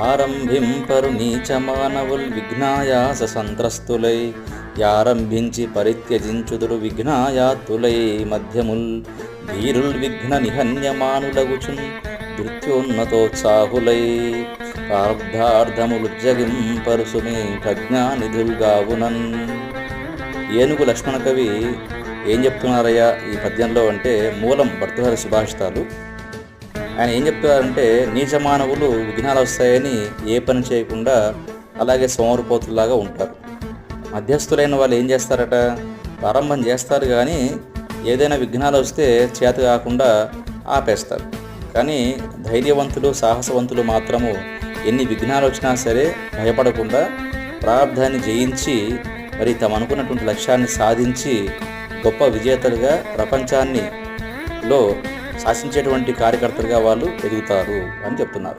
ఆరంభింపరు నీచ మానవుల్ విఘ్నాయాస సంత్రస్తులై, యారంభించి పరిత్యజించుదురు విఘ్నాయాతులై మధ్యముల్, ధీరుల్ విఘ్న నిహన్యమానులగుచున్ ధృత్యోన్నతోత్సాహులై, ప్రారబ్ధార్థములుజ్జగింపరు సుమి ప్రజ్ఞానిధుల్గావునన్. ఏనుగు లక్ష్మణ కవి ఏం చెప్తున్నారయ్యా ఈ పద్యంలో అంటే, మూలం భర్తృహరి సుభాషితాలు. ఆయన ఏం చెప్తున్నారంటే, నీచ మానవులు విఘ్నాలు వస్తాయని ఏ పని చేయకుండా అలాగే సోమరిపోతుల్లాగా ఉంటారు. మధ్యస్థులైన వాళ్ళు ఏం చేస్తారట, ప్రారంభం చేస్తారు కానీ ఏదైనా విఘ్నాలు వస్తే చేత కాకుండా ఆపేస్తారు. కానీ ధైర్యవంతులు సాహసవంతులు మాత్రము ఎన్ని విఘ్నాలు వచ్చినా సరే భయపడకుండా ప్రారంధాన్ని జయించి మరి తమ అనుకున్నటువంటి లక్ష్యాన్ని సాధించి గొప్ప విజేతలుగా ప్రపంచాన్ని శాసించేటువంటి కార్యకర్తలుగా వాళ్ళు ఎదుగుతారు అని చెప్తున్నారు.